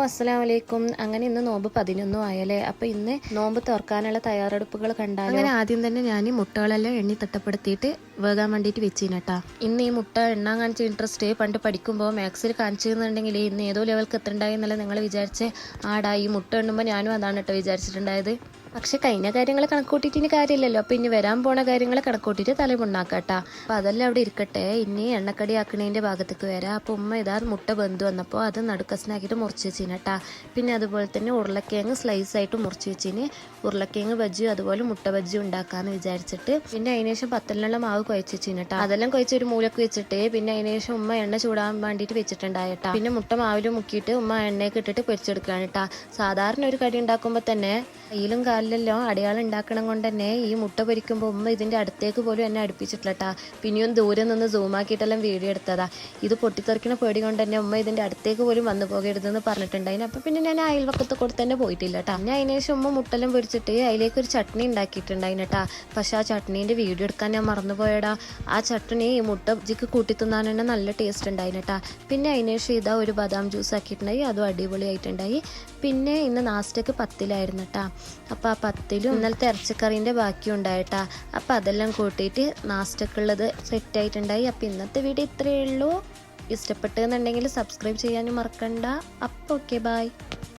അസ്സലാമു അലൈക്കും. അങ്ങനെ ഇന്ന് നോമ്പ് 11 ആയല്ലേ. അപ്പോൾ ഇന്ന് നോമ്പ് തുറക്കാനുള്ള തയ്യാറെടുപ്പുകൾ കണ്ടാലോ. അങ്ങനെ ആദ്യം തന്നെ ഞാൻ മുട്ടകളെല്ലാം എണ്ണി തട്ടപ്പെടുത്തിയിട്ട് വേകാൻ വേണ്ടിയിട്ട് വെച്ചിട്ടാ. ഇന്ന് ഈ മുട്ട എണ്ണാൻ കാണിച്ച ഇൻട്രസ്റ്റ് പണ്ട് പഠിക്കുമ്പോൾ മാത്സിൽ കാണിച്ചിരുന്നുണ്ടെങ്കിൽ ഇന്ന് ഏതോ ലെവൽക്ക് എത്തണ്ടായി എന്നല്ല നിങ്ങൾ വിചാരിച്ച് ആടാ. ഈ മുട്ട എണ്ണുമ്പോൾ ഞാനും അതാണ് കേട്ടോ വിചാരിച്ചിട്ടുണ്ടായത്. പക്ഷെ കഴിഞ്ഞ കാര്യങ്ങൾ കണക്കൂട്ടിയിട്ട് കാര്യമില്ലല്ലോ. അപ്പോൾ ഇനി വരാൻ പോണ കാര്യങ്ങൾ കണക്കൂട്ടിയിട്ട് തലമുണ്ടാക്കാട്ടാ. അപ്പോൾ അതെല്ലാം അവിടെ ഇരിക്കട്ടെ. ഇനി എണ്ണക്കടി ആക്കണേൻ്റെ ഭാഗത്തേക്ക് വരാം. അപ്പോൾ ഉമ്മ ഇതാ മുട്ട ബന്ധു വന്നപ്പോൾ അത് നടുക്കസ്നാക്കിയിട്ട് മുറിച്ച് വെച്ചിട്ടാ. പിന്നെ അതുപോലെ തന്നെ ഉരുളക്കിഴങ്ങ് സ്ലൈസായിട്ട് മുറിച്ച് വെച്ചിന്. ഉരുളക്കിഴങ്ങ് ബജ്ജി അതുപോലെ മുട്ട ബജ്ജി ഉണ്ടാക്കാമെന്ന് വിചാരിച്ചിട്ട് പിന്നെ അതിന് ശേഷം പത്തലിനുള്ള മാവ് കുഴച്ച് വെച്ചിട്ടാ. അതെല്ലാം കുഴച്ച് ഒരു മൂലക്ക് വെച്ചിട്ട് പിന്നെ അതിന് ശേഷം ഉമ്മ എണ്ണ ചൂടാൻ വേണ്ടിയിട്ട് വെച്ചിട്ടുണ്ടായിട്ടാ. പിന്നെ മുട്ട മാവിൽ മുക്കിയിട്ട് ഉമ്മ എണ്ണയൊക്കെ ഇട്ടിട്ട് പൊരിച്ചെടുക്കുകയാണ് കേട്ടാ. സാധാരണ ഒരു കടി ഉണ്ടാക്കുമ്പോൾ തന്നെ കയ്യിലും കാലിലെല്ലാം അടയാളം ഉണ്ടാക്കണം കൊണ്ട് തന്നെ ഈ മുട്ട പൊരിക്കുമ്പോൾ ഉമ്മ ഇതിൻ്റെ അടുത്തേക്ക് പോലും എന്നെ അടുപ്പിച്ചിട്ടില്ലട്ടാ. പിന്നെയും ദൂരെ നിന്ന് സൂമാക്കിയിട്ടെല്ലാം വീഡിയോ എടുത്തതാ. ഇത് പൊട്ടിത്തെറിക്കുന്ന പേടി കൊണ്ട് തന്നെ ഉമ്മ ഇതിൻ്റെ അടുത്തേക്ക് പോലും വന്നു പോകരുതെന്ന് പറഞ്ഞിട്ടുണ്ടായിന്. അപ്പം പിന്നെ ഞാൻ അയൽവക്കത്ത് കൂടെ തന്നെ പോയിട്ടില്ല കേട്ടോ. ഞാൻ അതിന് ശേഷം ഉമ്മ മുട്ടെല്ലാം പൊരിച്ചിട്ട് അതിലേക്ക് ഒരു ചട്നി ഉണ്ടാക്കിയിട്ടുണ്ടായിന് കേട്ടാ. പക്ഷെ ആ ചട്നീൻ്റെ വീഡിയോ എടുക്കാൻ ഞാൻ മറന്നുപോയടാ. ആ ചട്നി ഈ മുട്ട ബജ്ജിക്ക് കൂട്ടി തിന്നാൻ തന്നെ നല്ല ടേസ്റ്റ് ഉണ്ടായിന് കേട്ടാ. പിന്നെ അതിന് ശേഷം ഇതാ ഒരു ബദാം ജ്യൂസ് ആക്കിയിട്ടുണ്ടായി. അതും അടിപൊളിയായിട്ടുണ്ടായി. പിന്നെ ഇന്ന് നാസ്തക്ക് പത്തിലായിരുന്നു കേട്ടാ. അപ്പോൾ ആ പത്തിലും ഇന്നലത്തെ ഇറച്ചിക്കറീൻ്റെ ബാക്കിയും ഉണ്ടായിട്ടാ. അപ്പോൾ അതെല്ലാം കൂട്ടിയിട്ട് നാസ്റ്റൊക്കെയുള്ളത് സെറ്റായിട്ടുണ്ടായി. അപ്പോൾ ഇന്നത്തെ വീഡിയോ ഇത്രയേ ഉള്ളൂ. ഇഷ്ടപ്പെട്ടെന്നുണ്ടെങ്കിൽ സബ്സ്ക്രൈബ് ചെയ്യാനും മറക്കണ്ട. അപ്പോൾ ഓക്കെ, ബൈ.